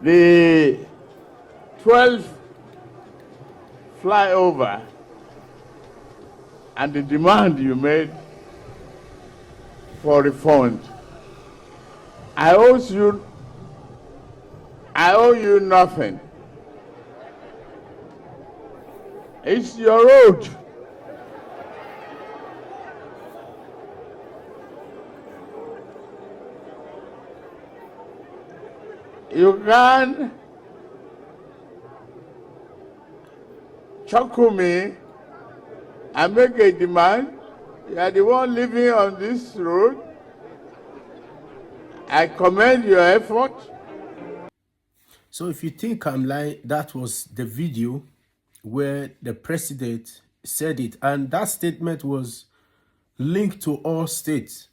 The 12th flyover and the demand you made for refund. I owe you nothing. It's your road. You can chuckle me and make a demand. You are the one living on this road. I commend your effort. So if you think I'm lying, that was the video where the president said it. And that statement was linked to all states,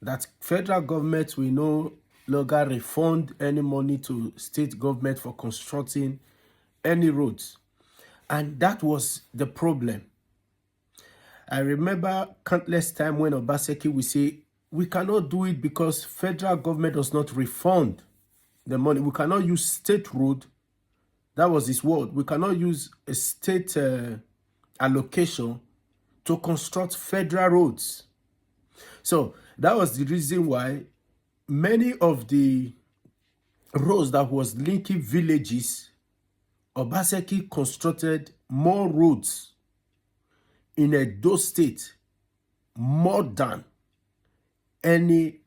that federal government will no longer refund any money to state government for constructing any roads. And that was the problem. I remember countless times when Obaseki would say, we cannot do it because federal government does not refund the money. We cannot use state road. That was his word. We cannot use a state allocation to construct federal roads. So that was the reason why many of the roads that was linking villages, Obaseki constructed more roads in Edo State more than any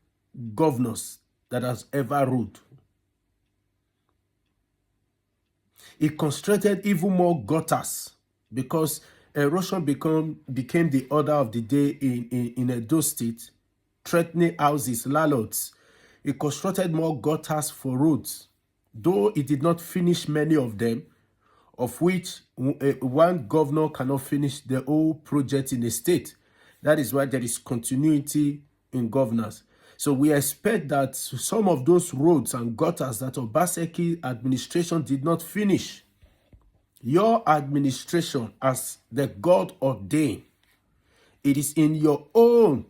governors that has ever ruled. He constructed even more gutters because erosion became the order of the day in Edo State, threatening houses, landlords. He constructed more gutters for roads, though he did not finish many of them, of which one governor cannot finish the whole project in a state. That is why there is continuity in governance. So we expect that some of those roads and gutters that Obaseki administration did not finish, your administration as the God ordained, it is your own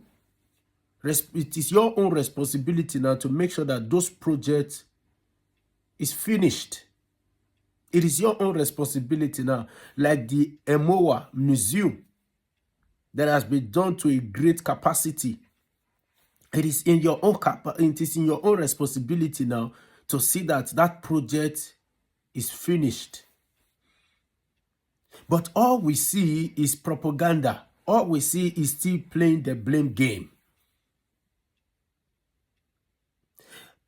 responsibility now to make sure that those projects is finished. It is your own responsibility now, like the Emowa Museum that has been done to a great capacity. It is in your own responsibility now to see that that project is finished. But all we see is propaganda. All we see is still playing the blame game.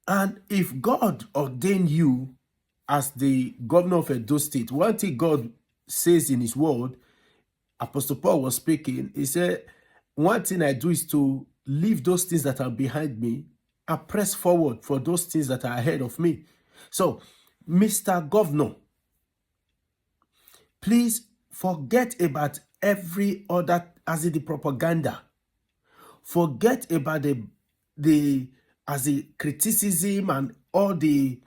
And if God ordained you as the governor of Edo State, one thing God says in his word, Apostle Paul was speaking, he said, one thing I do is to leave those things that are behind me and press forward for those things that are ahead of me. So, Mr. Governor, please forget about every other, as in the propaganda. Forget about the criticism and all the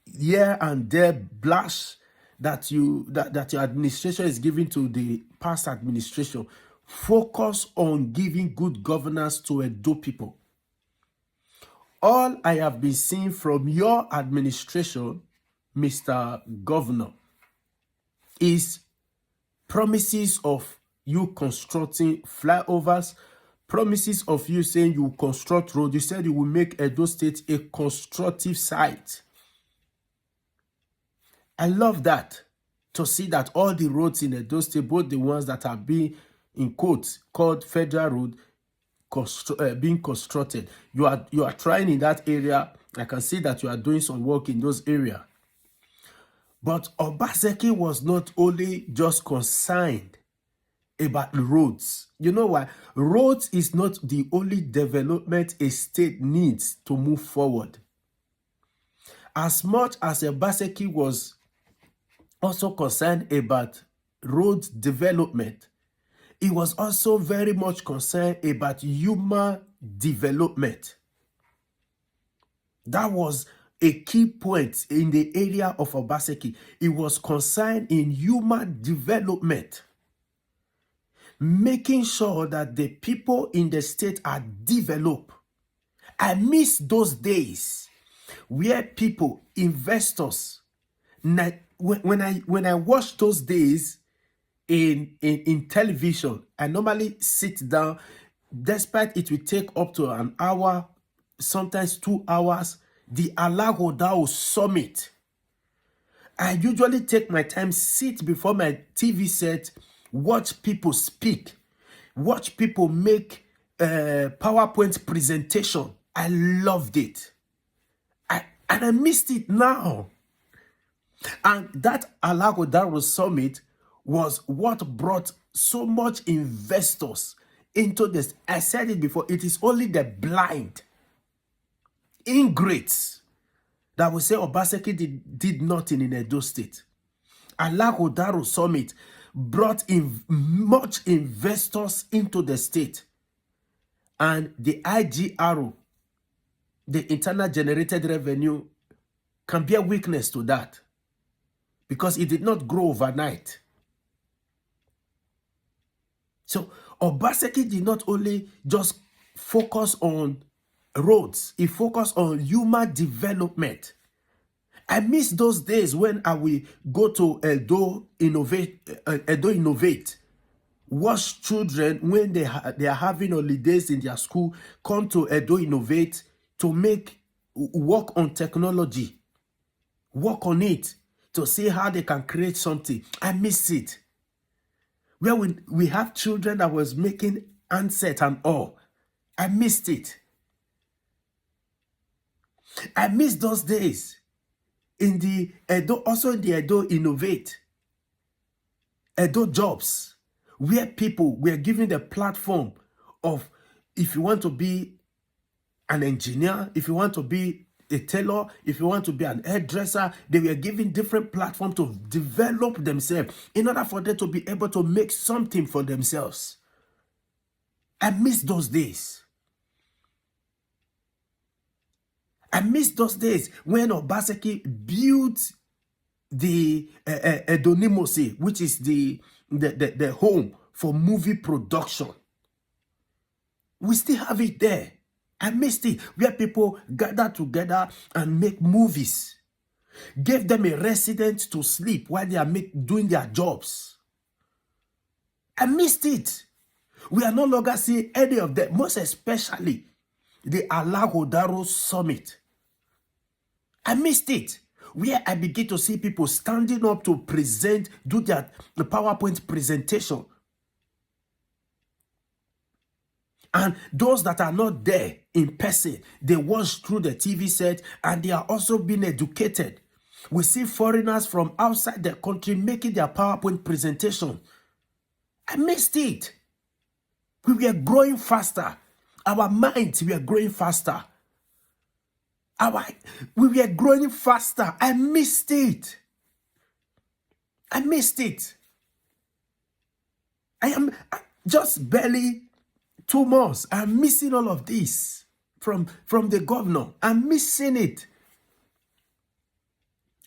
here and there blush that your administration is giving to the past administration. Focus on giving good governance to Edo people. All I have been seeing from your administration, Mr. Governor, is promises of you constructing flyovers, promises of you saying you will construct roads. You said you will make Edo State a constructive site. I love that, to see that all the roads in Edo State, both the ones that are being, in quotes, called federal road, being constructed. You are trying in that area. I can see that you are doing some work in those areas. But Obaseki was not only just concerned about roads. You know why? Roads is not the only development a state needs to move forward. As much as Obaseki was also concerned about road development, he was also very much concerned about human development. That was a key point in the area of Obaseki. He was concerned in human development, making sure that the people in the state are developed. I miss those days where people, investors, when I watch those days in television, I normally sit down, despite it will take up to an hour, sometimes 2 hours, the Alagodao summit. I usually take my time, sit before my TV set, watch people speak, watch people make PowerPoint presentation. I loved it. And I missed it now. And that Alagodaro summit was what brought so much investors into this. I said it before, it is only the blind, ingrates, that will say Obaseki did nothing in Edo State. Alagodaro summit brought in much investors into the state. And the IGRO, the internal generated revenue, can be a witness to that, because it did not grow overnight. So Obaseki did not only just focus on roads, he focused on human development. I miss those days when I will go to Edo Innovate, watch children when they are having holidays in their school, come to Edo Innovate to work on technology, work on it, to see how they can create something. I miss it. Where we have children that was making handset and all. I missed it. I miss those days in the Edo, also in the Edo Innovate, Edo Jobs, where people were given the platform of, if you want to be an engineer, if you want to be a tailor, if you want to be an hairdresser, they were given different platforms to develop themselves in order for them to be able to make something for themselves. I miss those days. I miss those days when Obaseki built the Edonimose, which is the home for movie production. We still have it there. I missed it, where people gather together and make movies. Gave them a residence to sleep while they are doing their jobs. I missed it. We are no longer seeing any of them, most especially the Alagodaro Summit. I missed it, where I begin to see people standing up to present, do the PowerPoint presentation. And those that are not there in person, they watch through the TV set and they are also being educated. We see foreigners from outside the country making their PowerPoint presentation. I missed it. We were growing faster. Our minds were growing faster. We were growing faster. I missed it. I missed it. I am just barely 2 months. I'm missing all of this from the governor. I'm missing it.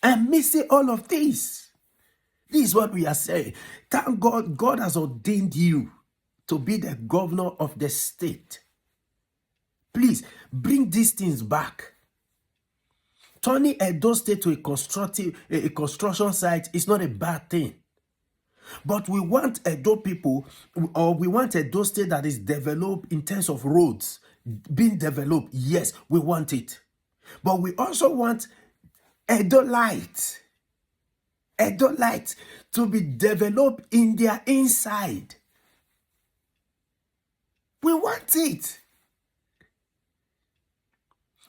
I'm missing all of this. This is what we are saying. Thank God, God has ordained you to be the governor of the state. Please bring these things back. Turning Edo State to a construction site is not a bad thing. But we want Edo people, or we want Edo State that is developed in terms of roads being developed. Yes, we want it. But we also want Edo Light to be developed in their inside. We want it.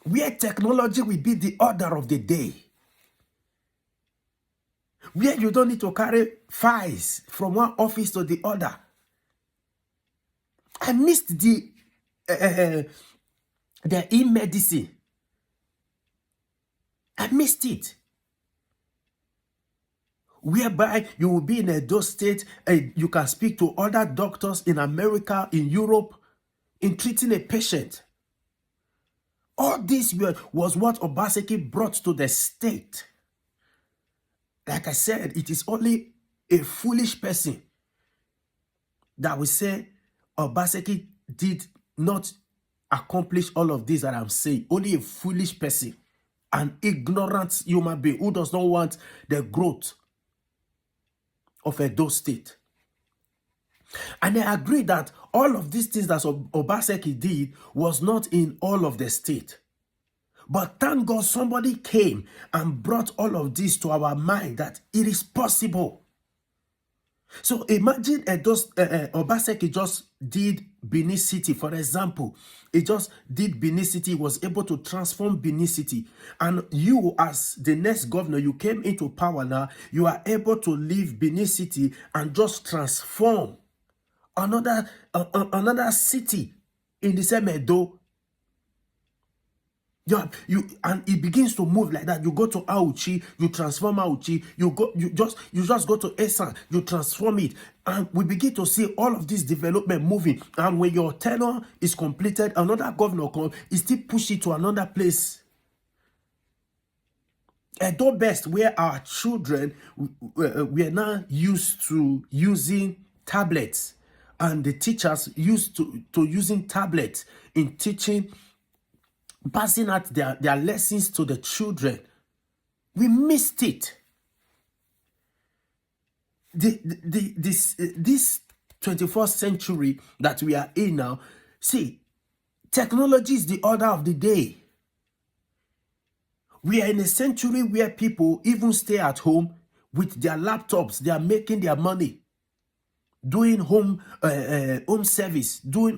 Where technology will be the order of the day. Where you don't need to carry files from one office to the other. I missed the e-medicine. I missed it. Whereby you will be in Edo State and you can speak to other doctors in America, in Europe, in treating a patient. All this was what Obaseki brought to the state. Like I said, it is only a foolish person that will say Obaseki did not accomplish all of this that I'm saying. Only a foolish person an ignorant human being who does not want the growth of Edo State. And I agree that all of these things that Obaseki did was not in all of the state. But thank God somebody came and brought all of this to our mind that it is possible. So imagine Obaseki just did Benin City, for example. He just did Benin City, was able to transform Benin City. And you, as the next governor, you came into power now, you are able to leave Benin City and just transform another city in the same Edo. And it begins to move like that. You go to Auchi, you transform Auchi. You just go to Esan, you transform it, and we begin to see all of this development moving. And when your tenure is completed, another governor comes, he still push it to another place. Edo best, where our children we are now used to using tablets, and the teachers used to using tablets in teaching, passing out their lessons to the children. We missed it. This 21st century that we are in now, see, technology is the order of the day. We are in a century where people even stay at home with their laptops. They are making their money, doing home service, doing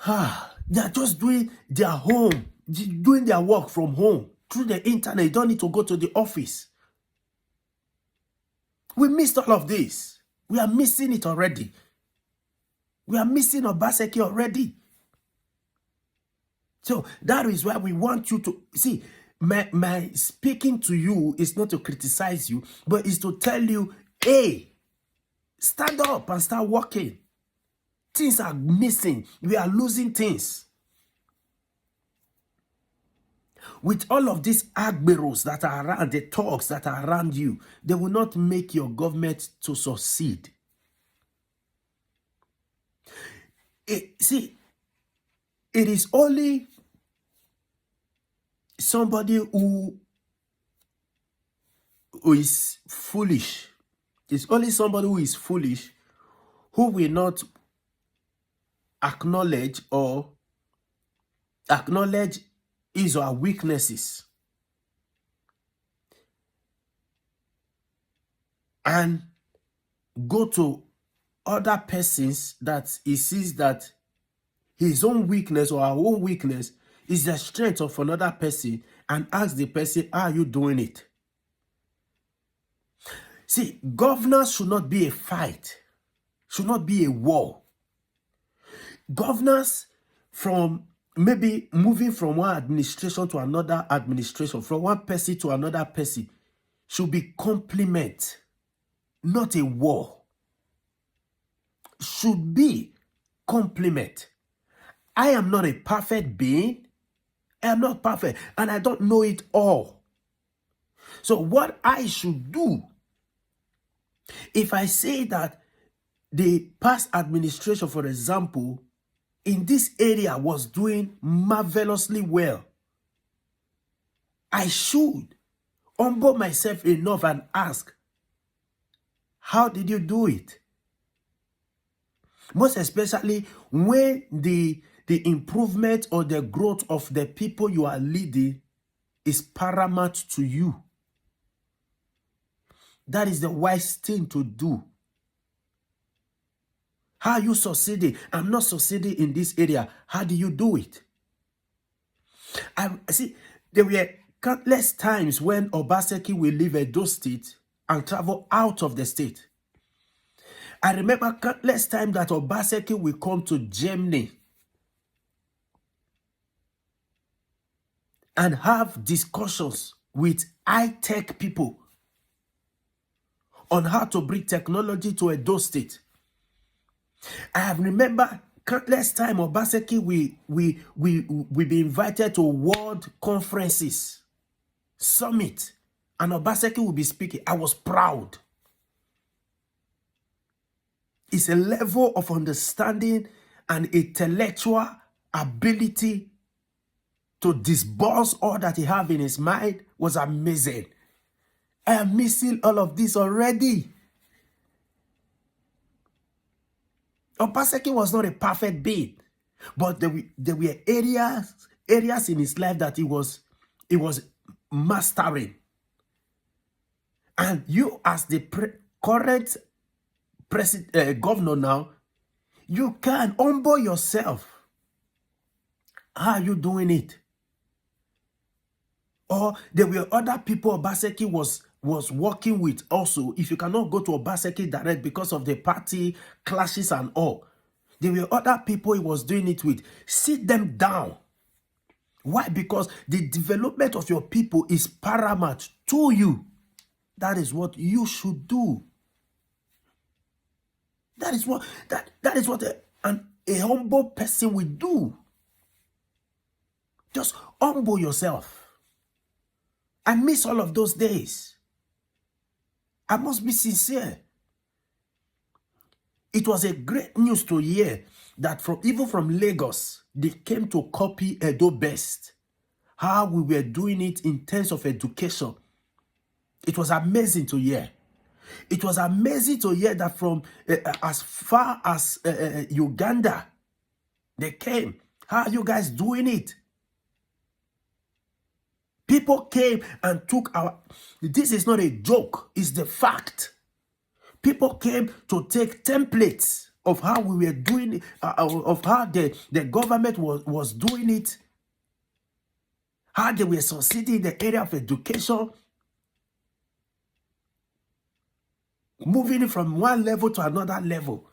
they are just doing their home, doing their work from home through the internet. You don't need to go to the office. We missed all of this. We are missing it already. We are missing Obaseki already. So that is why we want you to see. My speaking to you is not to criticize you, but is to tell you, hey, stand up and start working. Things are missing. We are losing things. With all of these agberos that are around, the talks that are around you, they will not make your government to succeed. See, it is only somebody who is foolish. It's only somebody who is foolish who will not acknowledge his or her weaknesses and go to other persons that he sees that his own weakness or our own weakness is the strength of another person, and ask the person, how are you doing it? See, governance should not be a fight, should not be a war. Governance, from maybe moving from one administration to another administration, from one person to another person, should be complement, not a war. Should be complement. I am not a perfect being. I am not perfect, and I don't know it all. So what I should do, if I say that the past administration, for example, in this area was doing marvelously well, I should humble myself enough and ask, how did you do it? Most especially when the improvement or the growth of the people you are leading is paramount to you. That is the wise thing to do. How are you succeeding? I'm not succeeding in this area. How do you do it? I see, there were countless times when Obaseki will leave Edo State and travel out of the state. I remember countless times that Obaseki will come to Germany and have discussions with high-tech people on how to bring technology to Edo State. I have remember countless times Obaseki we be invited to world conferences, summit, and Obaseki will be speaking. I was proud. It's a level of understanding and intellectual ability to disburse all that he have in his mind was amazing. I am missing all of this already. Obaseki was not a perfect being, but there were areas in his life that he was mastering. And you, as the current governor now, you can humble yourself. How are you doing it? Or there were other people Obaseki was working with also. If you cannot go to Obaseki direct because of the party clashes and all, there were other people he was doing it with. Sit them down. Why? Because the development of your people is paramount to you. That is what you should do. That is what a humble person will do. Just humble yourself. I miss all of those days. I must be sincere. It was a great news to hear that even from Lagos, they came to copy Edo Best. How we were doing it in terms of education. It was amazing to hear. It was amazing to hear that from as far as Uganda, they came. How are you guys doing it? People came and took this is not a joke, it's the fact. People came to take templates of how we were doing it, of how the government was doing it, how they were succeeding in the area of education, moving from one level to another level.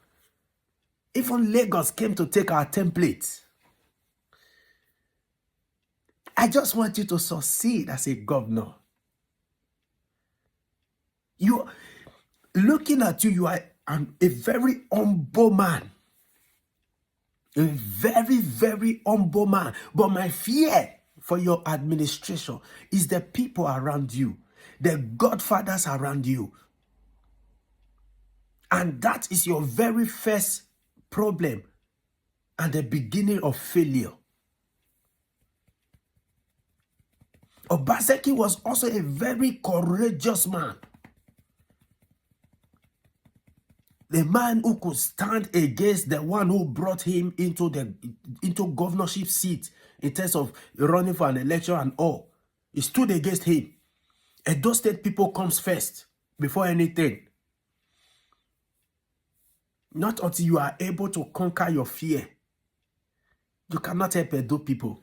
Even Lagos came to take our templates. I just want you to succeed as a governor. Looking at you, you are a very humble man. A very, very humble man. But my fear for your administration is the people around you, the godfathers around you. And that is your very first problem and the beginning of failure. Obaseki was also a very courageous man. The man who could stand against the one who brought him into governorship seat in terms of running for an election and all. He stood against him. Edo State people comes first before anything. Not until you are able to conquer your fear. You cannot help Edo people.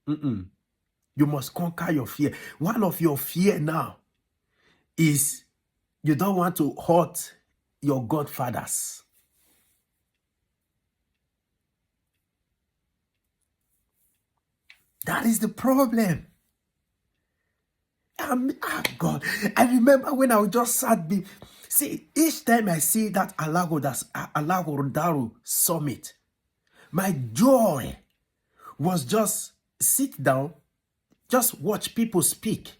You must conquer your fear. One of your fear now is you don't want to hurt your godfathers. That is the problem. God, I remember when I just sat. See, each time I see that Alagodaru summit, my joy was just sit down, just watch people speak.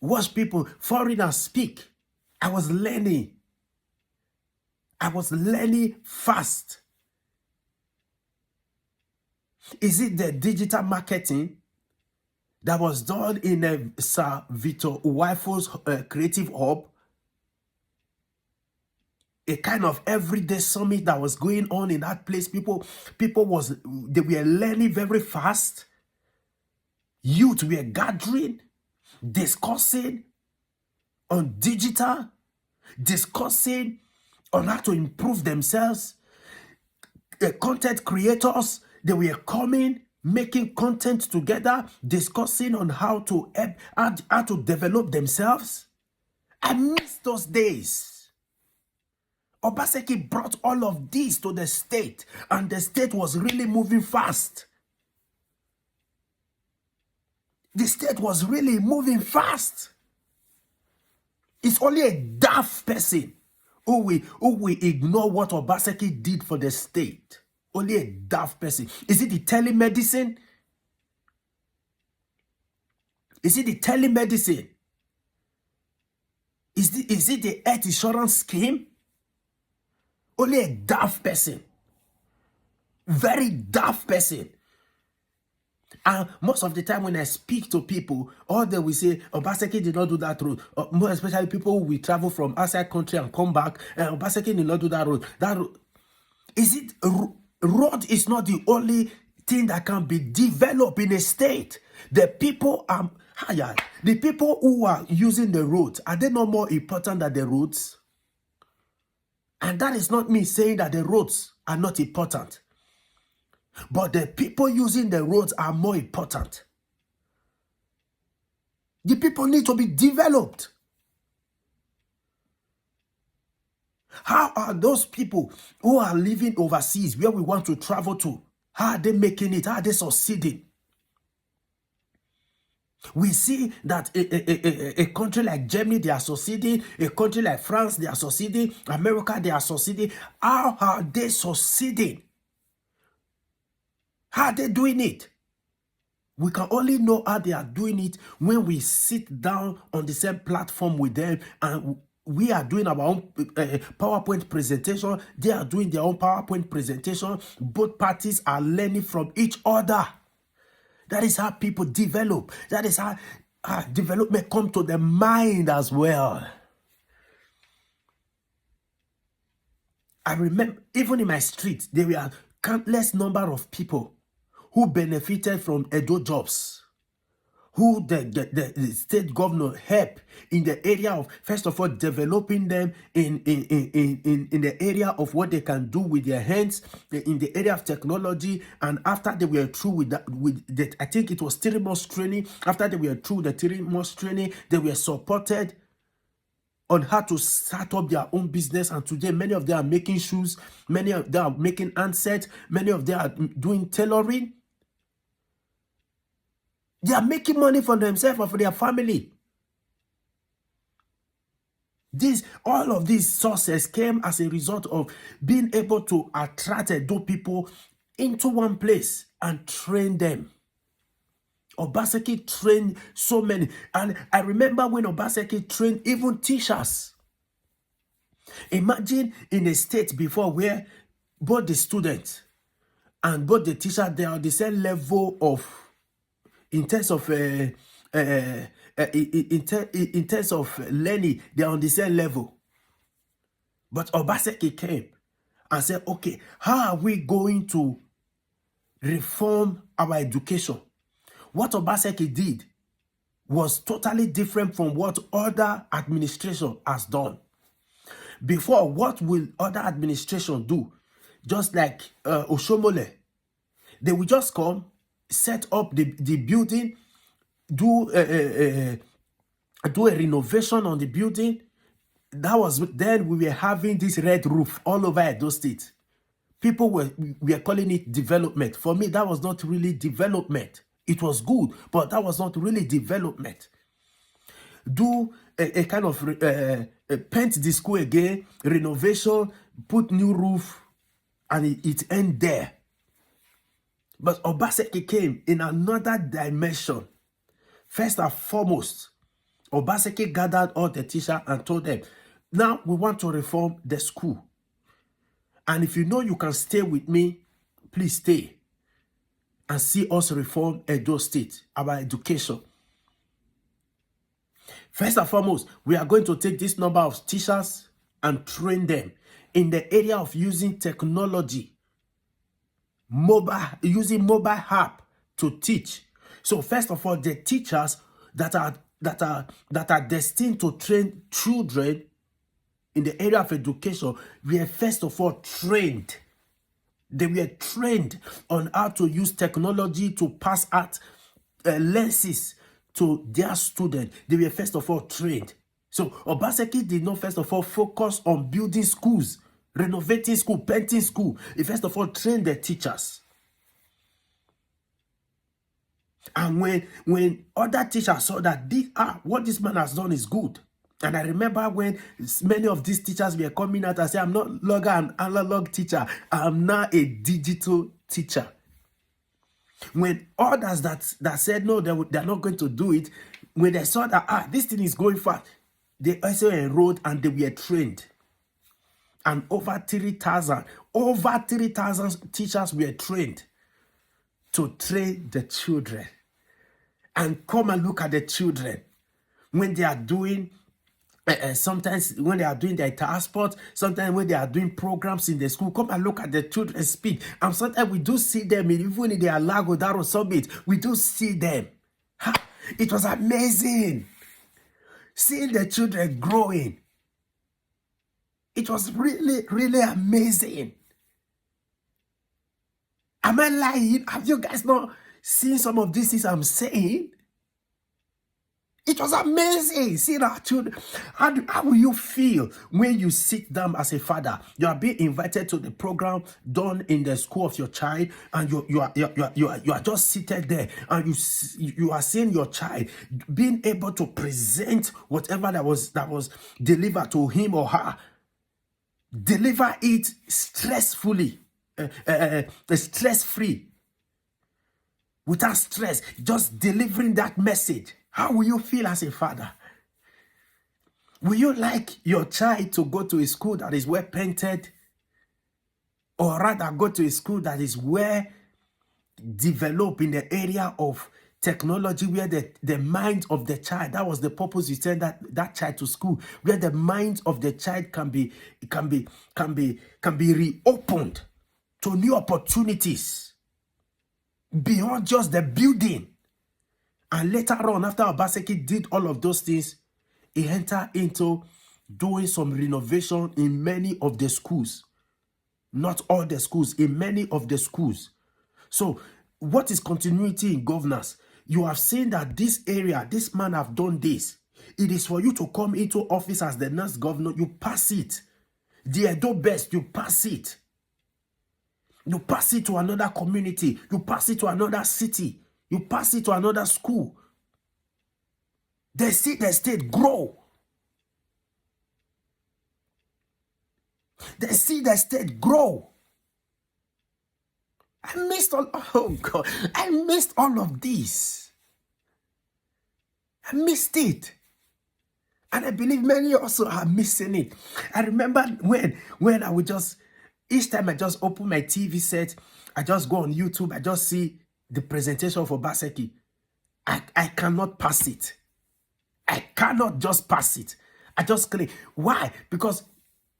Watch people, foreigners speak. I was learning. I was learning fast. Is it the digital marketing that was done in Sir Victor Uwaifo's Creative Hub? A kind of everyday summit that was going on in that place. They were learning very fast. Youth were gathering, discussing on digital, discussing on how to improve themselves. Content creators, they were coming, making content together, discussing on how to develop themselves. I miss those days. Obaseki brought all of this to the state, and the state was really moving fast. The state was really moving fast. It's only a daft person who will ignore what Obaseki did for the state. Only a daft person. Is it the telemedicine? Is it the telemedicine? Is it the health insurance scheme? Only a daft person. Very daft person. And most of the time when I speak to people, all they will say, Obaseki did not do that road. More especially people who will travel from outside country and come back, Obaseki did not do that road. That road. Is it, road is not the only thing that can be developed in a state. The people the people who are using the roads, are they not more important than the roads? And that is not me saying that the roads are not important. But the people using the roads are more important. The people need to be developed. How are those people who are living overseas, where we want to travel to, how are they making it? How are they succeeding? We see that a country like Germany, they are succeeding. A country like France, they are succeeding. America, they are succeeding. How are they succeeding? How are they doing it? We can only know how they are doing it when we sit down on the same platform with them and we are doing our own PowerPoint presentation. They are doing their own PowerPoint presentation. Both parties are learning from each other. That is how people develop. That is how development comes to the mind as well. I remember, even in my street, there were countless number of people who benefited from Edo jobs, who the state governor helped in the area of, first of all, developing them in the area of what they can do with their hands, in the area of technology. And after they were through with that, I think it was 3 months training. After they were through the 3 months training, they were supported on how to start up their own business. And today, many of them are making shoes, many of them are making handsets, many of them are doing tailoring. They are making money for themselves or for their family. All of these sources came as a result of being able to attract those people into one place and train them. Obaseki trained so many. And I remember when Obaseki trained even teachers. Imagine in a state before where both the students and both the teacher, they are the same level of, in terms of in terms of learning, they are on the same level. But Obaseki came and said, okay, how are we going to reform our education? What Obaseki did was totally different from what other administration has done. Before, what will other administration do? Just like Oshomole, they will just come, set up the building, do a renovation on the building. That was then we were having this red roof all over Edo State. People were calling it development. For me, that was not really development. It was good, but that was not really development. Do a kind of paint the school again, renovation, put new roof, and it end there. But Obaseki came in another dimension. First and foremost, Obaseki gathered all the teachers and told them, now we want to reform the school. And if you know you can stay with me, please stay and see us reform Edo State, our education. First and foremost, we are going to take this number of teachers and train them in the area of using technology, using mobile app to teach. So first of all, the teachers that are destined to train children in the area of education were first of all trained. They were trained on how to use technology to pass out lenses to their students. They were first of all trained. So Obaseki did not first of all focus on building schools, renovating school, painting school. He first of all trained the teachers. And when other teachers saw that what this man has done is good. And I remember when many of these teachers were coming out and saying, I'm no longer an analog teacher, I'm now a digital teacher. When others that said no, they're not going to do it, when they saw that this thing is going fast, they also enrolled and they were trained. And over 3,000 teachers were trained to train the children. And come and look at the children when they are doing sometimes when they are doing their transport, sometimes when they are doing programs in the school. Come and look at the children speak. And sometimes we do see them, even in their Lago Daro Summit, we do see them. It was amazing seeing the children growing. It was really, really amazing. Am I lying? Have you guys not seen some of these things I'm saying? It was amazing seeing our children. How will you feel when you sit down as a father? You are being invited to the program done in the school of your child, and you are just seated there, and you are seeing your child being able to present whatever that was delivered to him or her. Deliver it stress-free, without stress, just delivering that message. How will you feel as a father? Will you like your child to go to a school that is well painted, or rather go to a school that is well developed in the area of technology, where the mind of the child, that was the purpose you sent that child to school, where the mind of the child can be reopened to new opportunities beyond just the building. And later on, after Obaseki did all of those things, he entered into doing some renovation in many of the schools. Not all the schools, in many of the schools. So, what is continuity in governance? You have seen that this area, this man have done this. It is for you to come into office as the next governor, you pass it. The Edo best, you pass it. You pass it to another community. You pass it to another city. You pass it to another school. They see the state grow. They see the state grow. I missed all of this. I missed it. And I believe many also are missing it. I remember when I would just, each time I just open my TV set, I just go on YouTube, I just see the presentation for Obaseki. I cannot pass it. I cannot just pass it. I just click. Why? Because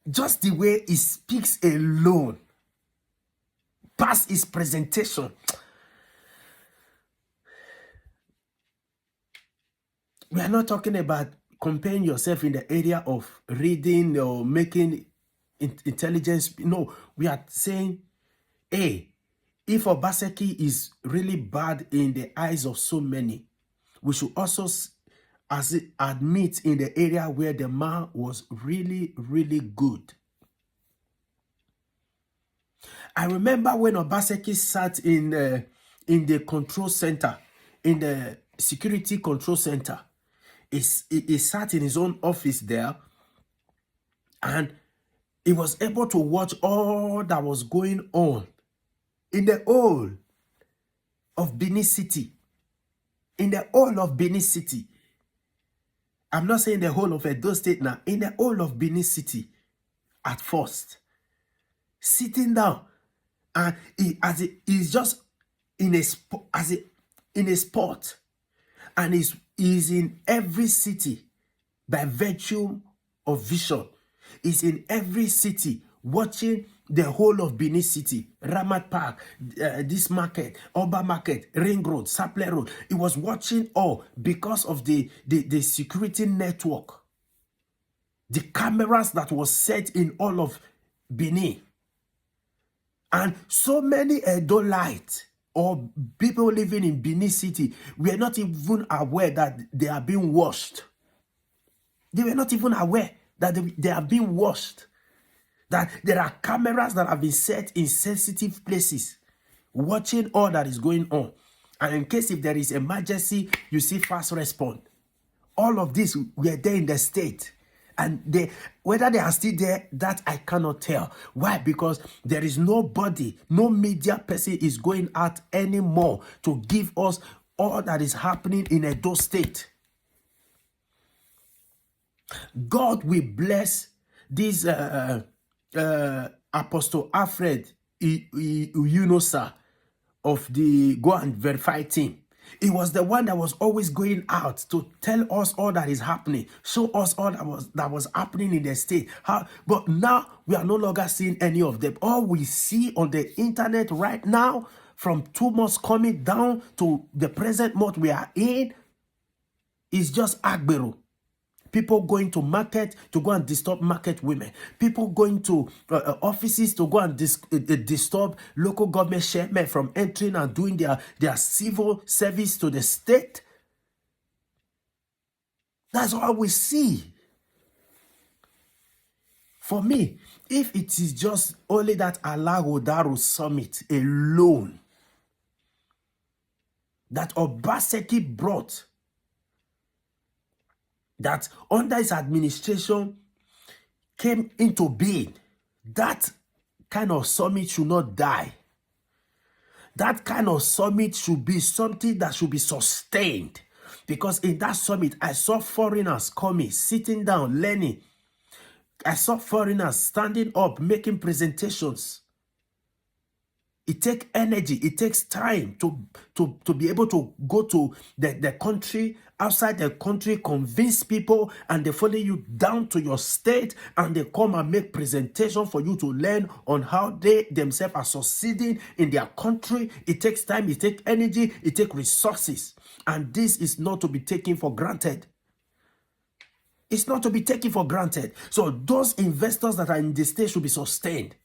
just the way he speaks alone, past his presentation, we are not talking about comparing yourself in the area of reading or making intelligence. No, we are saying, hey, if Obaseki is really bad in the eyes of so many, we should also admit in the area where the man was really, really good. I remember when Obaseki sat in the control center, in the security control center. He sat in his own office there, and he was able to watch all that was going on in the whole of Benin City. In the whole of Benin City. I'm not saying the whole of Edo State now. In the whole of Benin City at first. Sitting down. And he's just in a spot. And he's in every city by virtue of vision. He's in every city watching the whole of Benin City, Ramat Park, this market, Oba Market, Ring Road, Saple Road. He was watching all because of the security network. The cameras that was set in all of Benin. And so many Edolites or people living in Benin City were not even aware that they are being watched. They were not even aware that they are being watched. That there are cameras that have been set in sensitive places, watching all that is going on. And in case if there is emergency, you see fast response. All of this were there in the state. And whether they are still there, that I cannot tell. Why? Because there is nobody, no media person is going out anymore to give us all that is happening in Edo State. God will bless these Apostle Alfred Unusa of the Go and Verify team. He was the one that was always going out to tell us all that is happening, show us all that was happening in the state. But now we are no longer seeing any of them. All we see on the internet right now, from 2 months coming down to the present month we are in, is just Agbero. People going to market to go and disturb market women. People going to offices to go and disturb local government chairmen from entering and doing their civil service to the state. That's all we see. For me, if it is just only that Alagodaru summit alone that Obaseki brought, that under his administration came into being, that kind of summit should not die. That kind of summit should be something that should be sustained. Because in that summit, I saw foreigners coming, sitting down, learning. I saw foreigners standing up, making presentations. It takes energy, it takes time to be able to go to the country, outside the country, convince people, and they follow you down to your state, and they come and make presentation for you to learn on how they themselves are succeeding in their country. It takes time, it takes energy, it takes resources. And this is not to be taken for granted. It's not to be taken for granted. So those investors that are in the state should be sustained.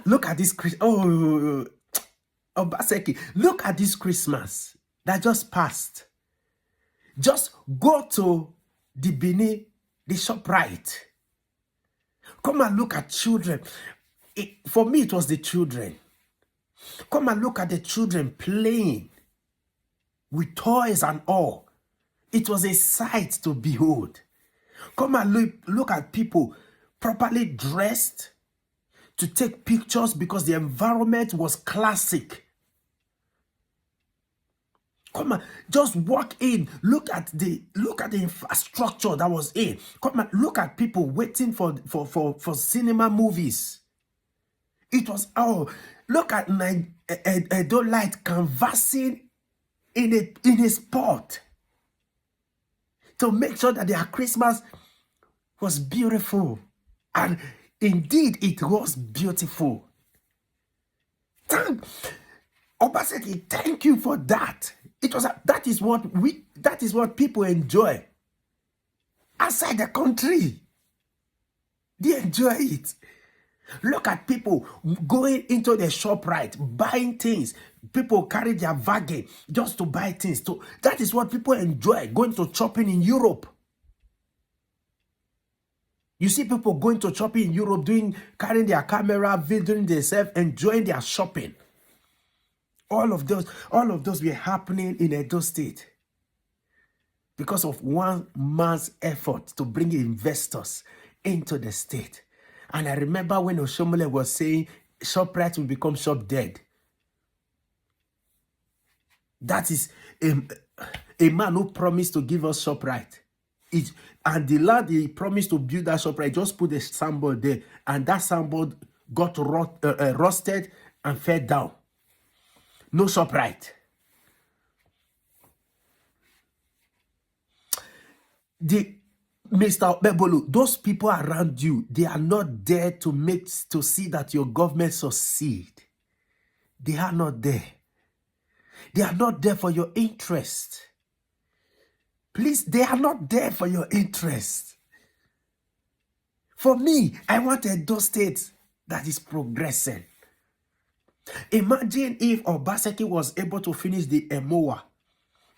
Look at this Obaseki, look at this Christmas that just passed. Just go to the Benin, the ShopRite. Come and look at children. For me, it was the children. Come and look at the children playing with toys and all. It was a sight to behold. Come and look at people properly dressed to take pictures because the environment was classic. Come on, just walk in. Look at the infrastructure that was in. Come on, look at people waiting for cinema movies. It was look at Edo Light canvassing in a spot to make sure that their Christmas was beautiful. And indeed, it was beautiful. Obaseki, thank you for that. That is what people enjoy outside the country. They enjoy it. Look at people going into the ShopRite, buying things. People carry their wagon just to buy things. That is what people enjoy, going to shopping in Europe. You see people going to shopping in Europe, carrying their camera, videoing themselves, enjoying their shopping. All of those were happening in Edo State because of one man's effort to bring investors into the state. And I remember when Oshomole was saying ShopRite will become shop dead. That is a man who promised to give us ShopRite. And the land he promised to build that ShopRite, just put a signboard there, and that signboard got rusted and fell down. No ShopRite. Mr. Okpebholo, those people around you, they are not there to see that your government succeed. They are not there. They are not there for your interest. Please, they are not there for your interest. For me, I want Edo State that is progressing. Imagine if Obaseki was able to finish the EMOA,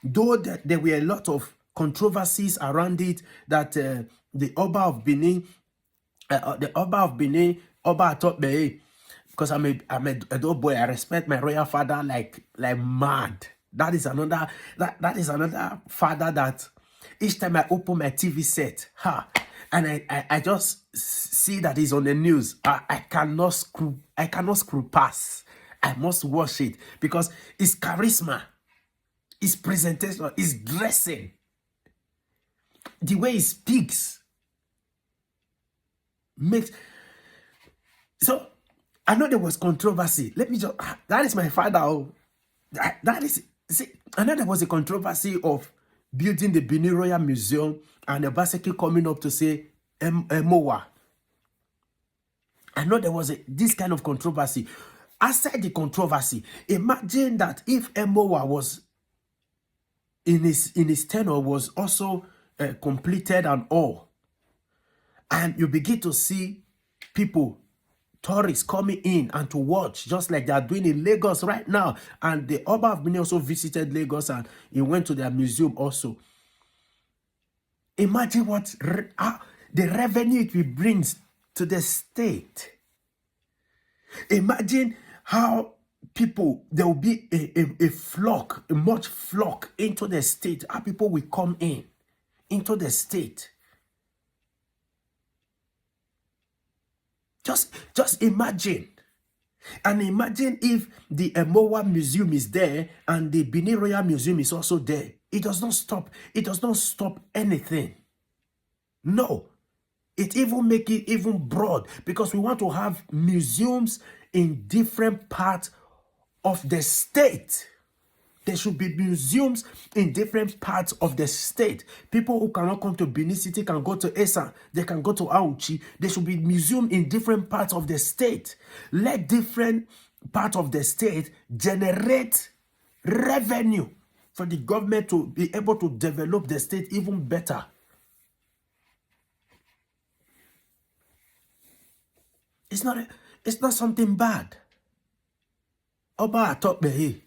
though there were a lot of controversies around it, that the Oba of Benin, Oba Atokbeye, because I'm a Edo boy, I respect my royal father like mad. That is another father that each time I open my TV set, and I just see that he's on the news, I cannot screw past. I must watch it because it's charisma, it's presentation, it's dressing. the way he speaks makes. So I know there was controversy. Let me just, that is my father. Oh. That is, see, I know there was a controversy of building the Benin Royal Museum and Obaseki coming up to say Emowa. I know there was this kind of controversy. Aside the controversy, imagine that if Emowa was in his tenure was also completed and all, and you begin to see people, tourists coming in and to watch, just like they are doing in Lagos right now. And the Oba of Benin also visited Lagos and he went to their museum also. Imagine what the revenue it will bring to the state. Imagine how people, there will be a flock, a much flock into the state. How people will come into the state. Just imagine. And imagine if the Emowa Museum is there and the Benin Royal Museum is also there. It does not stop. It does not stop anything. No. It even make it even broad because we want to have museums in different parts of the state. There should be museums in different parts of the state. People who cannot come to Benin City can go to Esan. They can go to Auchi. There should be museum in different parts of the state. Let different parts of the state generate revenue for the government to be able to develop the state even better. It's not something bad. Oba Okpebholo.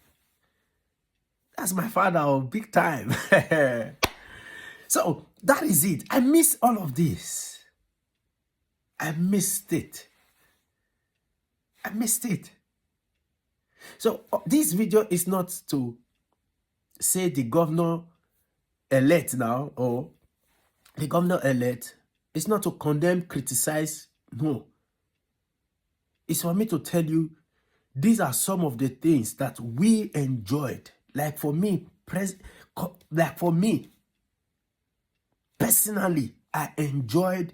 That's my father, big time. So that is it. I miss all of this. I missed it. So this video is not to say the governor-elect now, or the governor-elect. It's not to condemn, criticize. No. It's for me to tell you, these are some of the things that we enjoyed. Like for me, personally, I enjoyed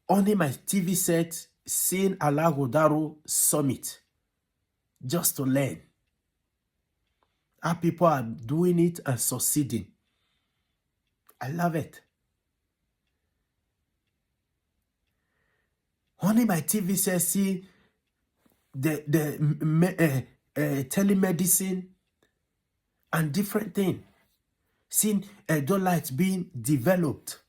on my TV set seeing Alagodaro Summit just to learn how people are doing it and succeeding. I love it. On my TV set, see the telemedicine and different things. Seeing lights being developed.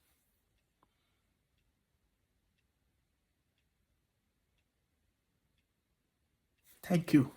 Thank you.